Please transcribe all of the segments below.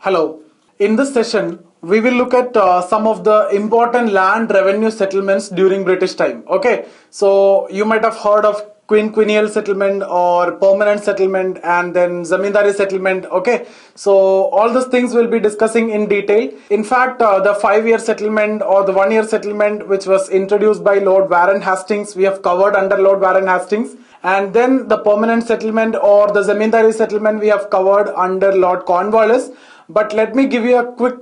Hello. In this session, we will look at some of the important land revenue settlements during British time. Okay, so you might have heard of quinquennial settlement or permanent settlement and then zamindari settlement. Okay, so all these things we'll be discussing in detail. In fact, the 5-year settlement or the 1-year settlement which was introduced by Lord Warren Hastings, we have covered under Lord Warren Hastings. And then the permanent settlement or the zamindari settlement we have covered under Lord Cornwallis. But let me give you a quick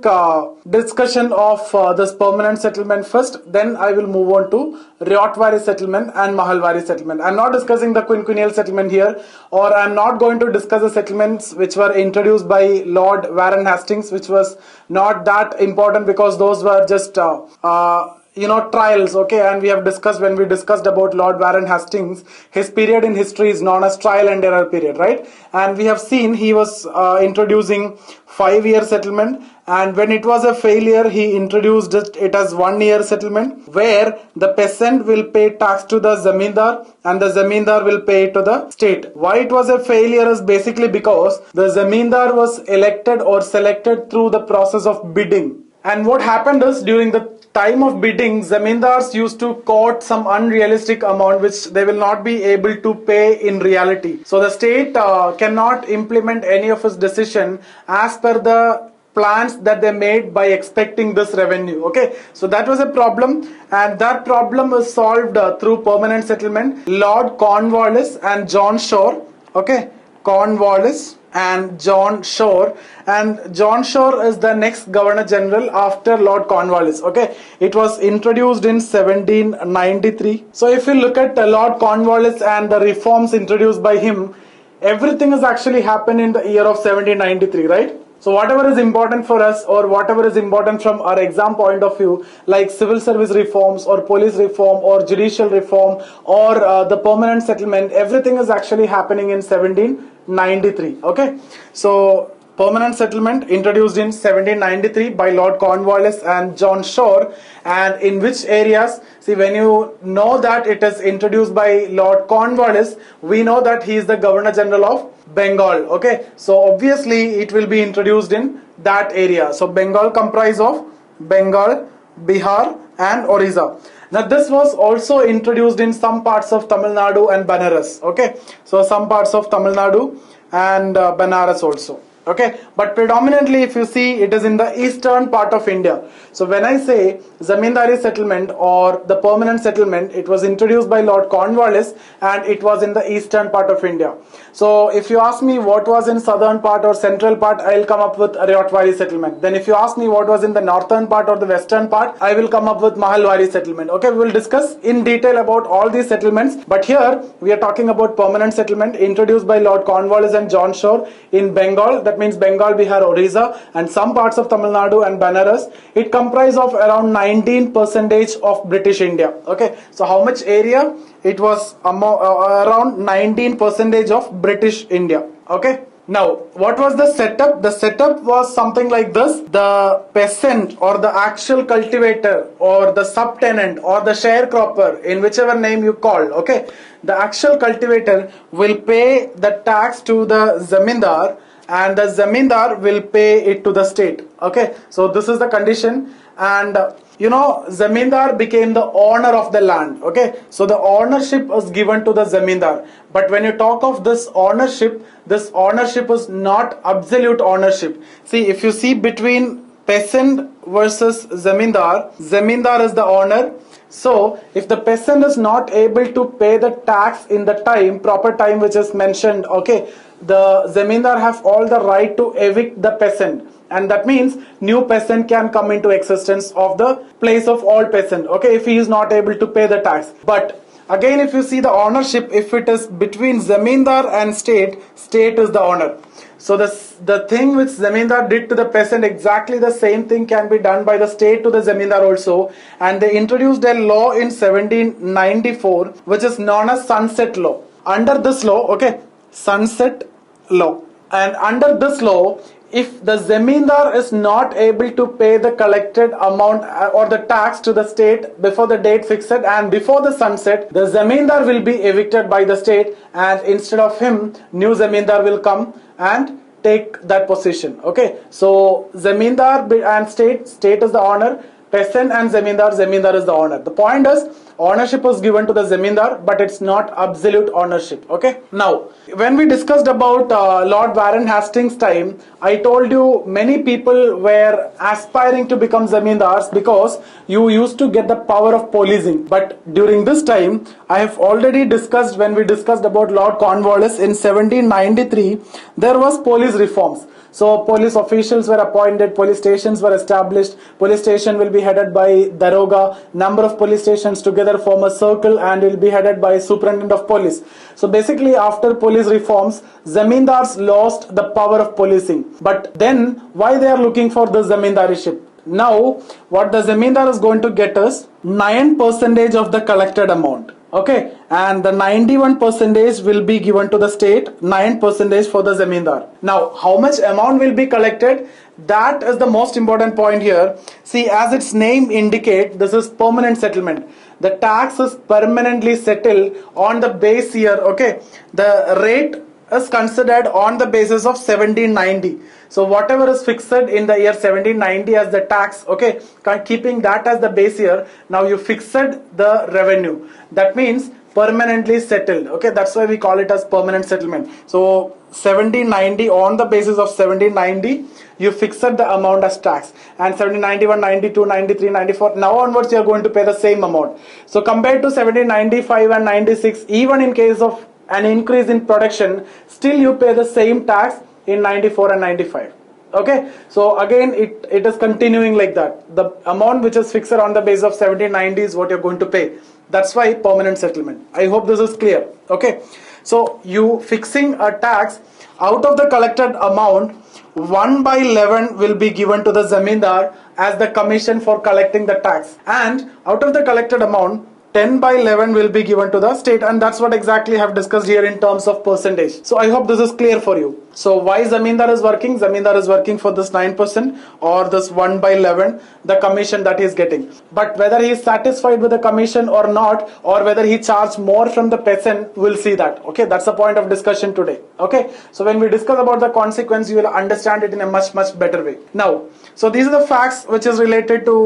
discussion of this permanent settlement first. Then I will move on to Ryotwari settlement and Mahalwari settlement. I'm not discussing the quinquennial settlement here, or I'm not going to discuss the settlements which were introduced by Lord Warren Hastings, which was not that important because those were just trials. Okay, and we have discussed, when we discussed about Lord Warren Hastings, his period in history is known as trial and error period, right? And we have seen he was introducing 5-year settlement, and when it was a failure he introduced it as 1-year settlement, where the peasant will pay tax to the zamindar and the zamindar will pay to the state. Why it was a failure is basically because the zamindar was elected or selected through the process of bidding. And what happened is, during the time of bidding, zamindars used to quote some unrealistic amount which they will not be able to pay in reality. So the state cannot implement any of its decision as per the plans that they made by expecting this revenue. Okay, so that was a problem, and that problem was solved through permanent settlement. Lord Cornwallis and John Shore. Okay, Cornwallis and John Shore, and John Shore is the next Governor General after Lord Cornwallis. Okay, it was introduced in 1793. So if you look at Lord Cornwallis and the reforms introduced by him, everything has actually happened in the year of 1793, right? So whatever is important for us, or whatever is important from our exam point of view, like civil service reforms or police reform or judicial reform or the permanent settlement, everything is actually happening in 1793. Okay, so permanent settlement introduced in 1793 by Lord Cornwallis and John Shore. And in which areas? See, when you know that it is introduced by Lord Cornwallis, we know that he is the Governor General of Bengal. Okay, so obviously it will be introduced in that area. So Bengal comprise of Bengal, Bihar and Orissa. Now this was also introduced in some parts of Tamil Nadu and Banaras. Okay, so some parts of Tamil Nadu and Banaras also. Okay, but predominantly if you see, it is in the eastern part of India. So when I say zamindari settlement or the permanent settlement, it was introduced by Lord Cornwallis and it was in the eastern part of India. So if you ask me what was in southern part or central part, I will come up with Ryotwari settlement. Then if you ask me what was in the northern part or the western part, I will come up with Mahalwari settlement. Okay, we will discuss in detail about all these settlements, but here we are talking about permanent settlement introduced by Lord Cornwallis and John Shore in Bengal. That means Bengal, Bihar, Orissa and some parts of Tamil Nadu and Banaras. It comprises of around 19% of British India. Okay, so how much area? It was around 19% of British India. Okay, now what was the setup? The setup was something like this. The peasant or the actual cultivator or the subtenant or the sharecropper, in whichever name you call, okay, the actual cultivator will pay the tax to the zamindar and the zamindar will pay it to the state. Okay, so this is the condition. And zamindar became the owner of the land. Okay, so the ownership is given to the zamindar. But when you talk of this ownership is not absolute ownership. See, if you see between peasant versus zamindar, zamindar is the owner. So if the peasant is not able to pay the tax in the proper time which is mentioned, okay, the zamindar have all the right to evict the peasant, and that means new peasant can come into existence of the place of all peasant, okay, if he is not able to pay the tax. But again, if you see the ownership, if it is between zamindar and state is the owner. So the thing which zamindar did to the peasant, exactly the same thing can be done by the state to the zamindar also. And they introduced a law in 1794 which is known as sunset law. Under this law, okay, sunset law, and under this law, if the zamindar is not able to pay the collected amount or the tax to the state before the date fixed and before the sunset, the zamindar will be evicted by the state, and instead of him, new zamindar will come and take that position. Okay, so zamindar and state is the owner, peasant and zamindar is the owner. The point is, ownership is given to the zamindar, but it's not absolute ownership. Okay, now when we discussed about Lord Warren Hastings' time, I told you many people were aspiring to become zamindars because you used to get the power of policing. But during this time, I have already discussed, when we discussed about Lord Cornwallis in 1793, there was police reforms. So police officials were appointed, police stations were established, police station will be headed by Daroga, number of police stations together form a circle and will be headed by superintendent of police. So basically after police reforms, zamindars lost the power of policing. But then why they are looking for the zamindariship? Now what the zamindar is going to get is 9% of the collected amount. Okay, and the 91% will be given to the state, 9% for the zamindar. Now, how much amount will be collected? That is the most important point here. See, as its name indicates, this is permanent settlement. The tax is permanently settled on the base year. Okay, the rate is considered on the basis of 1790. So whatever is fixed in the year 1790 as the tax, okay, keeping that as the base year, now you fixed the revenue. That means permanently settled. Okay, that's why we call it as permanent settlement. So 1790, on the basis of 1790, you fixed the amount as tax, and 1791, 92, 93, 94, now onwards you are going to pay the same amount. So compared to 1795 and 96, even in case of an increase in production, still you pay the same tax in 94 and 95. Okay, so again it is continuing like that. The amount which is fixed on the base of 1790 is what you're going to pay. That's why permanent settlement. I hope this is clear. Okay, so you fixing a tax, out of the collected amount, 1/11 will be given to the zamindar as the commission for collecting the tax, and out of the collected amount, 10/11 will be given to the state, and that's what exactly I have discussed here in terms of percentage. So I hope this is clear for you. So why zamindar is working? Zamindar is working for this 9% or this 1/11, the commission that he is getting. But whether he is satisfied with the commission or not, or whether he charged more from the peasant, we'll see that. Okay, that's the point of discussion today. Okay, so when we discuss about the consequence, you will understand it in a much better way. Now, so these are the facts which is related to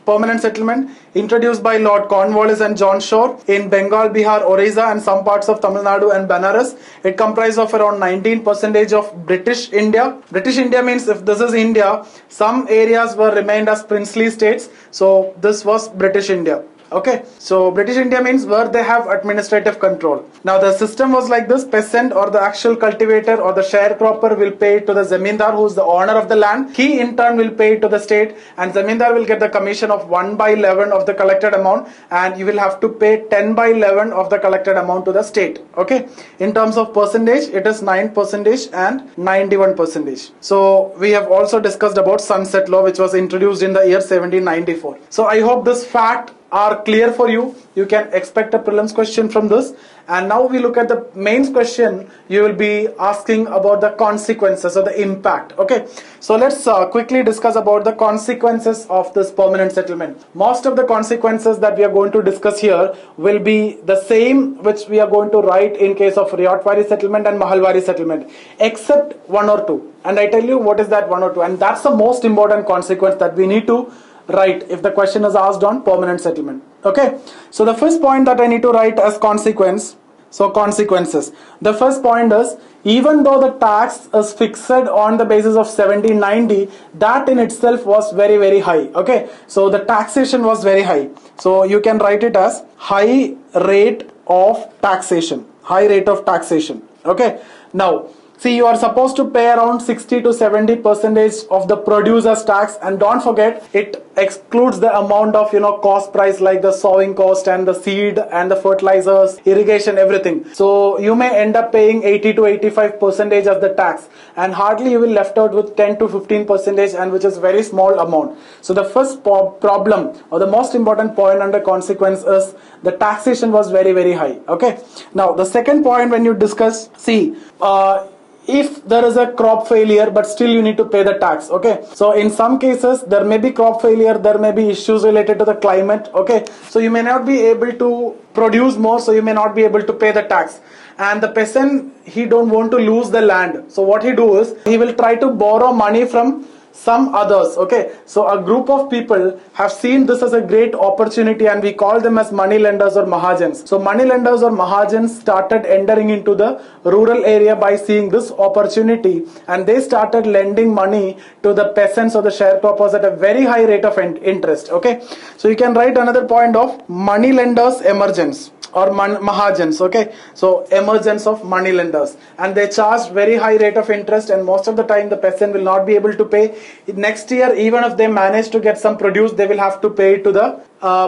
permanent settlement, introduced by Lord Cornwallis and John Shore in Bengal, Bihar, Orissa and some parts of Tamil Nadu and Banaras. It comprises of around 19% of British India. British India means, if this is India, some areas were remained as princely states. So this was British India. Okay, so British India means where they have administrative control. Now the system was like this: peasant or the actual cultivator or the sharecropper will pay to the zamindar, who is the owner of the land. He in turn will pay to the state, and zamindar will get the commission of 1/11 of the collected amount, and you will have to pay 10/11 of the collected amount to the state. Okay, in terms of percentage, it is 9% and 91%. So we have also discussed about sunset law, which was introduced in the year 1794. So I hope this fact are clear for you. You can expect a prelims question from this. And now we look at the mains question. You will be asking about the consequences or the impact. Okay, so let's quickly discuss about the consequences of this permanent settlement. Most of the consequences that we are going to discuss here will be the same which we are going to write in case of Ryotwari settlement and Mahalwari settlement, except one or two. And I tell you what is that one or two, and that's the most important consequence that we need to write if the question is asked on permanent settlement. Okay, so the first point that I need to write as consequence, so consequences. The first point is, even though the tax is fixed on the basis of 1790, that in itself was very high. Okay, so the taxation was very high. So you can write it as high rate of taxation. High rate of taxation. Okay, now see, you are supposed to pay around 60 to 70% of the produce as tax, and don't forget it excludes the amount of cost price like the sowing cost and the seed and the fertilizers, irrigation, everything. So you may end up paying 80 to 85% as the tax, and hardly you will left out with 10 to 15%, and which is very small amount. So the first problem or the most important point under consequence is the taxation was very high. Okay, now the second point when you discuss, see, if there is a crop failure, but still you need to pay the tax. Okay, so in some cases there may be crop failure, there may be issues related to the climate. Okay, so you may not be able to produce more, so you may not be able to pay the tax. And the peasant, he don't want to lose the land, so what he do is he will try to borrow money from some others. Okay, so a group of people have seen this as a great opportunity, and we call them as money lenders or mahajans. So money lenders or mahajans started entering into the rural area by seeing this opportunity, and they started lending money to the peasants or the sharecroppers at a very high rate of interest. Okay, so you can write another point of money lenders emergence or mahajans. Okay, so emergence of money lenders, and they charge very high rate of interest, and most of the time the peasant will not be able to pay. Next year, even if they manage to get some produce, they will have to pay to the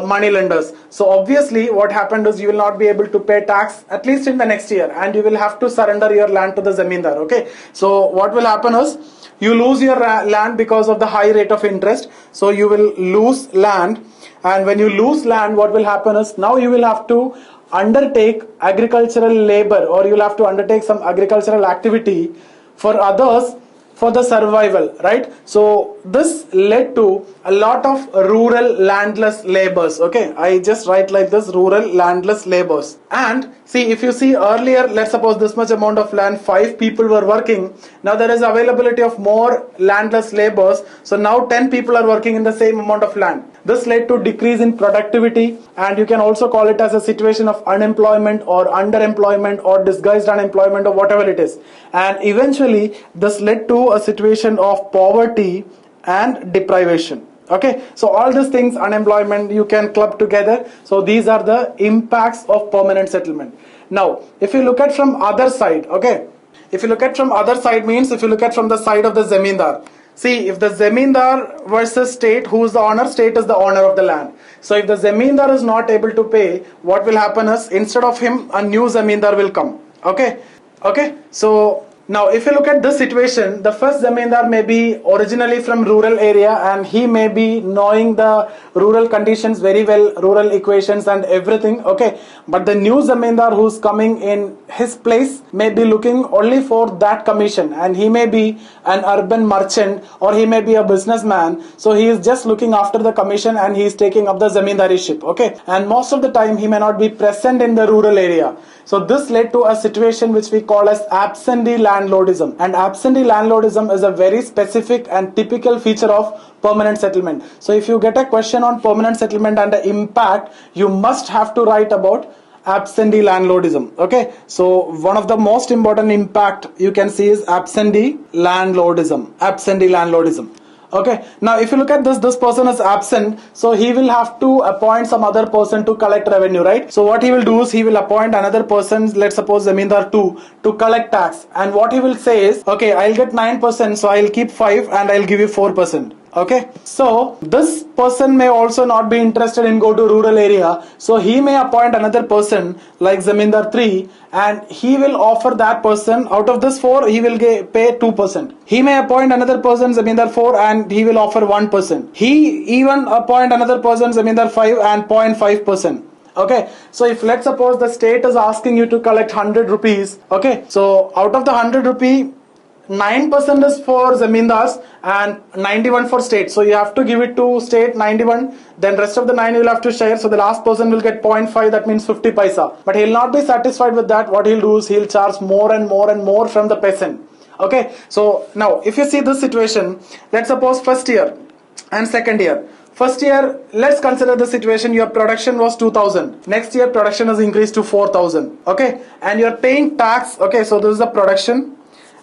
money lenders. So obviously what happened is you will not be able to pay tax at least in the next year, and you will have to surrender your land to the zamindar. Okay, so what will happen is you lose your land because of the high rate of interest, so you will lose land. And when you lose land, what will happen is now you will have to undertake agricultural labor, or you will have to undertake some agricultural activity for others for the survival, right? So this led to a lot of rural landless laborers. Okay, I just write like this: rural landless laborers. And see, if you see earlier, let's suppose this much amount of land, 5 people were working. Now there is availability of more landless laborers, so now 10 people are working in the same amount of land. This led to decrease in productivity, and you can also call it as a situation of unemployment or underemployment or disguised unemployment or whatever it is. And eventually this led to a situation of poverty and deprivation. Okay, so all these things, unemployment, you can club together. So these are the impacts of permanent settlement. Now if you look at from other side, okay, if you look at from other side means if you look at from the side of the zamindar. See, if the zamindar versus state, who is the owner? State is the owner of the land. So if the zamindar is not able to pay, what will happen is instead of him, a new zamindar will come. Okay, so now if you look at this situation, the first zamindar may be originally from rural area, and he may be knowing the rural conditions very well, rural equations and everything. Okay, but the new zamindar who's coming in his place may be looking only for that commission, and he may be an urban merchant or he may be a businessman, so he is just looking after the commission and he is taking up the zamindariship. Okay, and most of the time he may not be present in the rural area. So this led to a situation which we call as absentee landlordism. And absentee landlordism is a very specific and typical feature of permanent settlement. So if you get a question on permanent settlement and the impact, you must have to write about absentee landlordism. Okay, so one of the most important impact you can see is absentee landlordism. Okay, now if you look at this person is absent, so he will have to appoint some other person to collect revenue, right? So what he will do is he will appoint another person, let's suppose zamindar 2, to collect tax. And what he will say is, okay, I'll get 9%, so I'll keep 5 and I'll give you 4%. Okay, so this person may also not be interested in go to rural area, so he may appoint another person like zamindar 3, and he will offer that person, out of this 4 he will pay 2%. He may appoint another person zamindar 4 and he will offer 1%. He even appoint another person zamindar 5 and 0.5%. Okay, so if let's suppose the state is asking you to collect 100 rupees, okay, so out of the 100 rupee, 9% is for zamindars and 91 for state. So you have to give it to state 91, then rest of the 9 you will have to share. So the last person will get 0.5, that means 50 paisa. But he will not be satisfied with that. What he'll do is he'll charge more and more and more from the peasant. Okay, so now if you see this situation, let's suppose first year and second year. First year, let's consider the situation, your production was 2000. Next year production has increased to 4000. Okay, and you're paying tax. Okay, so this is the production,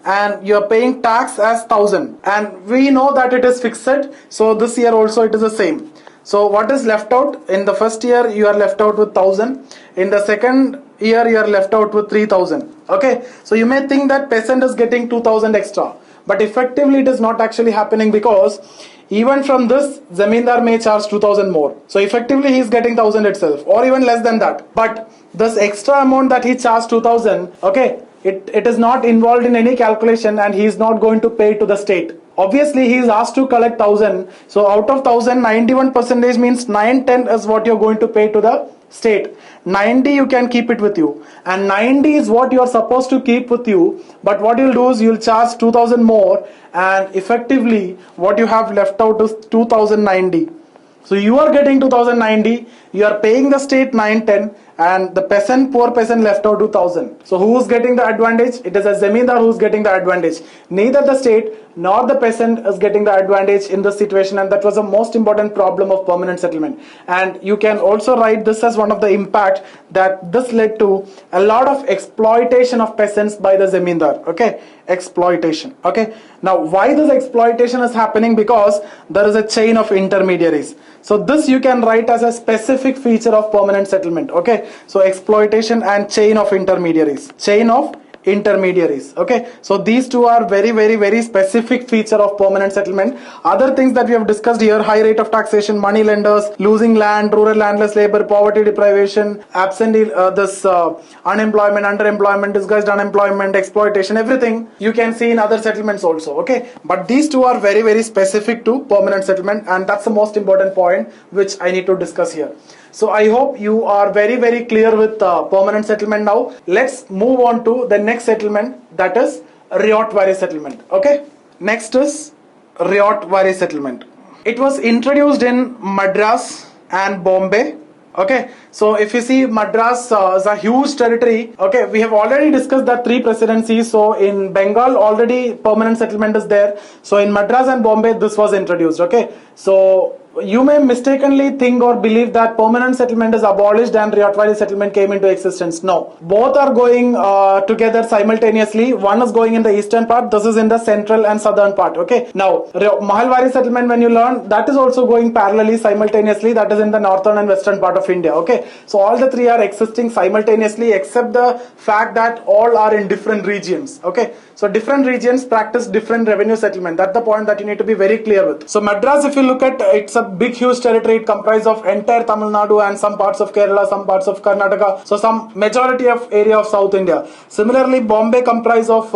and you're paying tax as 1000, and we know that it is fixed, so this year also it is the same. So what is left out? In the first year you are left out with 1000, in the second year you are left out with 3000. Okay, so you may think that peasant is getting 2000 extra, but effectively it is not actually happening, because even from this zamindar may charge 2000 more, so effectively he is getting 1000 itself, or even less than that. But this extra amount that he charged 2000, okay, it is not involved in any calculation, and he is not going to pay to the state. Obviously he is asked to collect 1000, so out of 1000, 91% means 910 is what you're going to pay to the state. 90 you can keep it with you, and 90 is what you are supposed to keep with you, but what you'll do is you'll charge 2000 more, and effectively what you have left out is 2090. So you are getting 2090, you are paying the state 910, and the peasant, poor peasant, left out 2000. So who is getting the advantage? It is a zamindar who is getting the advantage. Neither the state nor the peasant is getting the advantage in this situation, and that was the most important problem of permanent settlement. And you can also write this as one of the impact, that this led to a lot of exploitation of peasants by the zamindar. Okay, exploitation. Okay, now why this exploitation is happening? Because there is a chain of intermediaries. So this you can write as a specific feature of permanent settlement. Okay, so exploitation and chain of intermediaries. Chain of intermediaries. Okay, so these two are very specific feature of permanent settlement. Other things that we have discussed here: high rate of taxation, money lenders, losing land, rural landless labor, poverty deprivation, absentee, unemployment, underemployment, disguised unemployment, exploitation, everything you can see in other settlements also. Okay, but these two are very specific to permanent settlement, and that's the most important point which I need to discuss here. So I hope you are very clear with permanent settlement now. Let's move on to the next settlement, that is Ryotwari settlement. Okay, next is Ryotwari settlement. It was introduced in Madras and Bombay. Okay, so if you see, Madras is a huge territory. Okay, we have already discussed the 3 presidencies. So in Bengal already permanent settlement is there. So in Madras and Bombay this was introduced. Okay, so you may mistakenly think or believe that permanent settlement is abolished and Ryotwari settlement came into existence. No, both are going together simultaneously. One is going in the eastern part, this is in the central and southern part. Okay, now Mahalwari settlement, when you learn, that is also going parallelly simultaneously, that is in the northern and western part of India. Okay, so all the 3 are existing simultaneously, except the fact that all are in different regions. Okay, so different regions practice different revenue settlement. That's the point that you need to be very clear with. So Madras, if you look at, it's a big huge territory. It comprises of entire Tamil Nadu and some parts of Kerala, some parts of Karnataka, so some majority of area of South India. Similarly, Bombay comprises of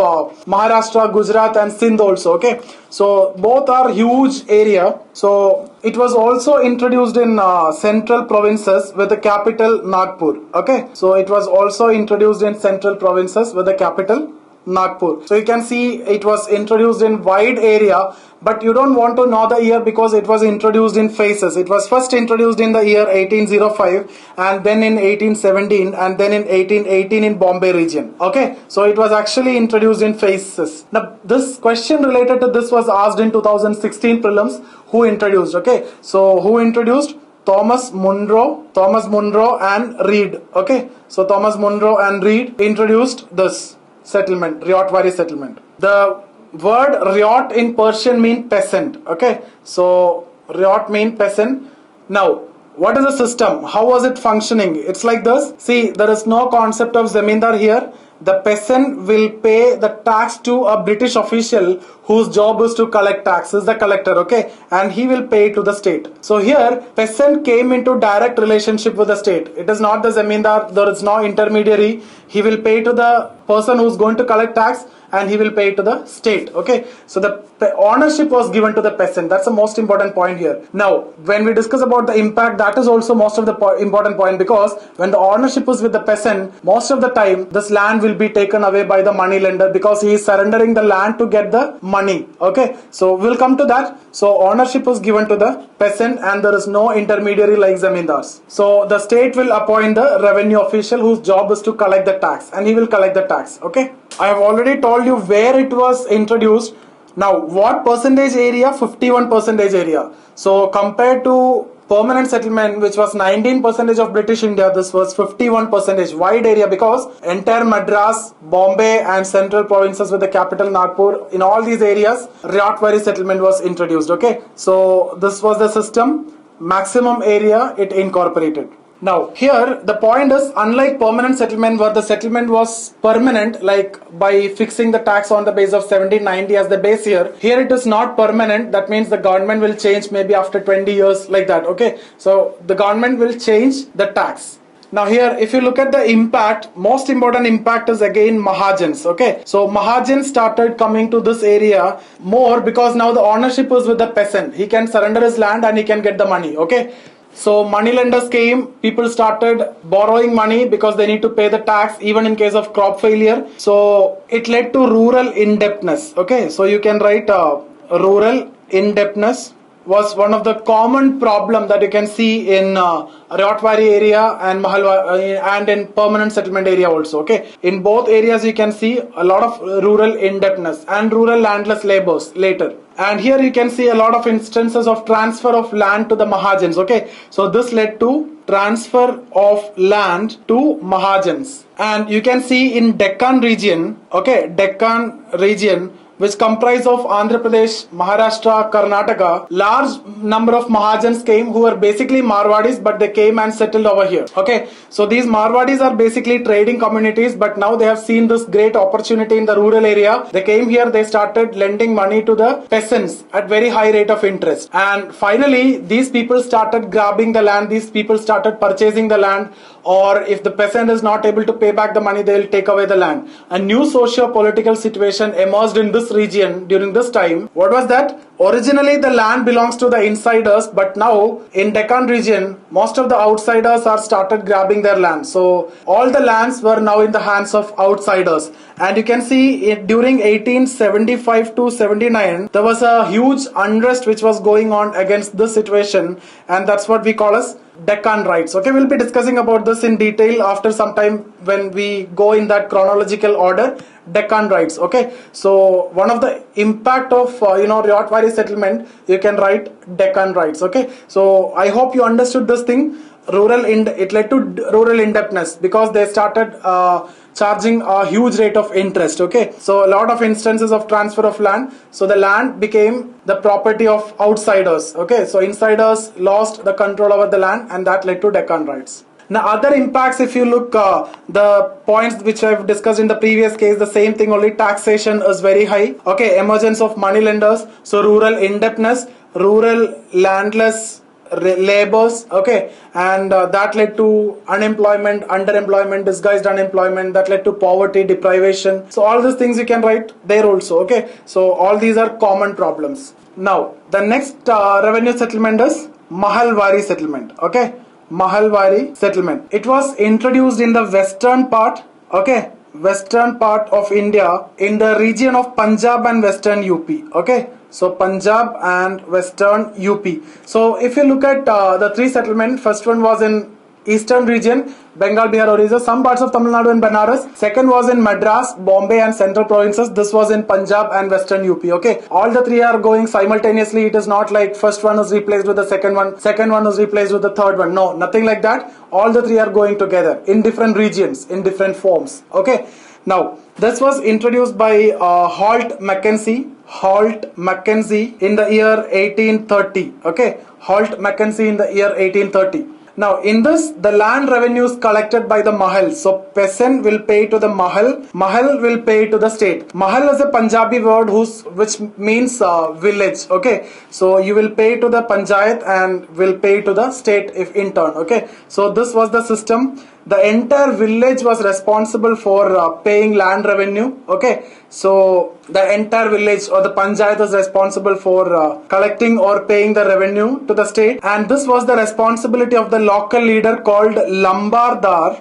Maharashtra, Gujarat and Sindh also. Okay, so both are huge area. So it was also introduced in central provinces with the capital Nagpur. Okay, so it was also introduced in central provinces with the capital Nagpur. So you can see it was introduced in wide area, but you don't want to know the year because it was introduced in phases. It was first introduced in the year 1805, and then in 1817, and then in 1818 in Bombay region. Okay, so it was actually introduced in phases. Now this question related to this was asked in 2016 prelims. Who introduced? Okay, so who introduced? Thomas Munro and Reed. Okay, so Thomas Munro and Reed introduced this settlement, Ryotwari settlement. The word Ryot in Persian means peasant. Okay, so Ryot means peasant. Now what is the system? How was it functioning? It's like this. See, there is no concept of zamindar here. The peasant will pay the tax to a British official whose job is to collect taxes, the collector. Okay, and he will pay to the state. So here peasant came into direct relationship with the state. It is not the zamindar, there is no intermediary. He will pay to the person who's going to collect tax, and he will pay to the state. Okay, so the ownership was given to the peasant. That's the most important point here. Now when we discuss about the impact, that is also most of the important point, because when the ownership is with the peasant, most of the time this land will be taken away by the money lender, because he is surrendering the land to get the money. Okay, so we'll come to that. So ownership is given to the peasant, and there is no intermediary like zamindars. So the state will appoint the revenue official whose job is to collect the tax, and he will collect the tax. Okay, I have already told you where it was introduced. Now what percentage area? 51% area. So compared to permanent settlement, which was 19% of British India, this was 51% wide area, because entire Madras, Bombay and central provinces with the capital Nagpur, in all these areas Ryotwari settlement was introduced. Okay, so this was the system, maximum area it incorporated. Now here the point is, unlike permanent settlement where the settlement was permanent, like by fixing the tax on the base of 1790 as the base year, here it is not permanent. That means the government will change maybe after 20 years, like that. Okay, so the government will change the tax. Now here, if you look at the impact, most important impact is again Mahajans. Okay, so Mahajans started coming to this area more because now the ownership is with the peasant. He can surrender his land and he can get the money. Okay, so money lenders came, people started borrowing money because they need to pay the tax even in case of crop failure. So it led to rural indebtedness. Okay, so you can write rural indebtedness was one of the common problem that you can see in Ryotwari area and Mahalwari and in permanent settlement area also. Okay, in both areas you can see a lot of rural indebtedness and rural landless labors later. And here you can see a lot of instances of transfer of land to the Mahajans. Okay, so this led to transfer of land to Mahajans. And you can see in Deccan region, okay, Deccan region, which comprise of Andhra Pradesh, Maharashtra, Karnataka, large number of Mahajans came who were basically Marwadis, but they came and settled over here. Okay, so these Marwadis are basically trading communities, but now they have seen this great opportunity in the rural area. They came here, they started lending money to the peasants at very high rate of interest. And finally, these people started grabbing the land, these people started purchasing the land, or if the peasant is not able to pay back the money, they will take away the land. A new socio-political situation emerged in this region during this time. What was that? Originally the land belongs to the insiders, but now in Deccan region most of the outsiders are started grabbing their land. So all the lands were now in the hands of outsiders. And you can see during 1875 to 79 there was a huge unrest which was going on against this situation, and that's what we call as Deccan Rights. Okay, we'll be discussing about this in detail after some time when we go in that chronological order. Deccan Rights. Okay, so one of the impact of Ryotwari settlement, you can write Deccan Rights. Okay, so I hope you understood this thing. It led to rural indebtedness because they started charging a huge rate of interest. Okay, so a lot of instances of transfer of land, so the land became the property of outsiders. Okay, so insiders lost the control over the land, and that led to Deccan Rights. Now other impacts, if you look the points which I've discussed in the previous case, the same thing, only taxation is very high. Okay, emergence of money lenders, so rural indebtedness, rural landless labors. Okay, and that led to unemployment, underemployment, disguised unemployment, that led to poverty, deprivation. So all these things you can write there also. Okay, so all these are common problems. Now the next revenue settlement is Mahalwari settlement. Okay, Mahalwari settlement. It was introduced in the western part, okay, western part of India, in the region of Punjab and western UP. Okay, so Punjab and western UP. So if you look at the three settlements, first one was in eastern region, Bengal, Bihar, Orissa, some parts of Tamil Nadu and Banaras. Second was in Madras, Bombay and central provinces. This was in Punjab and western UP. Okay, all the three are going simultaneously. It is not like first one is replaced with the second one is replaced with the third one. No, nothing like that. All the three are going together in different regions, in different forms. Okay, now this was introduced by Holt Mackenzie in the year 1830. Okay, Holt Mackenzie in the year 1830. Now in this, the land revenue is collected by the Mahal. So peasant will pay to the Mahal, Mahal will pay to the state. Mahal is a Punjabi word which means village. Okay, so you will pay to the Panchayat and will pay to the state if in turn. Okay, so this was the system. The entire village was responsible for paying land revenue. Okay, so the entire village or the Panchayat is responsible for collecting or paying the revenue to the state, and this was the responsibility of the local leader called Lambardar,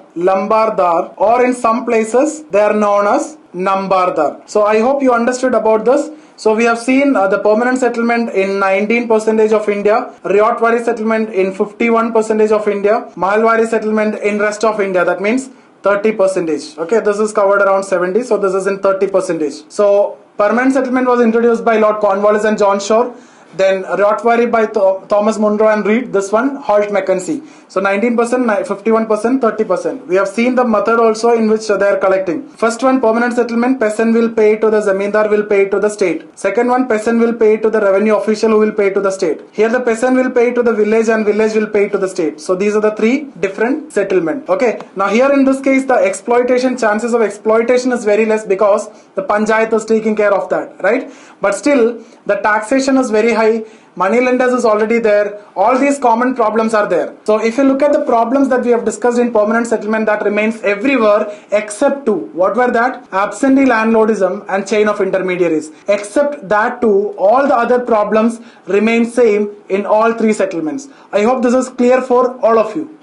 or in some places they are known as Nambardar. So I hope you understood about this. So we have seen the permanent settlement in 19% of India, Ryotwari settlement in 51% of India, Mahalwari settlement in rest of India, that means 30%. Okay, this is covered around 70, so this is in 30%. So permanent settlement was introduced by Lord Cornwallis and John Shore. Then Ryotwari by Thomas Munro and Reed, this one Holt Mackenzie. So 19%, 51%, 30%. We have seen the method also in which they are collecting. First one, permanent settlement, peasant will pay to the zamindar, will pay to the state. Second one, peasant will pay to the revenue official who will pay to the state. Here the peasant will pay to the village and village will pay to the state. So these are the three different settlements. Okay, now here in this case the chances of exploitation is very less because the Panchayat is taking care of that, right? But still the taxation is very high, money lenders is already there, all these common problems are there. So if you look at the problems that we have discussed in permanent settlement, that remains everywhere except two. What were that? Absentee landlordism and chain of intermediaries. Except that two, all the other problems remain same in all three settlements. I hope this is clear for all of you.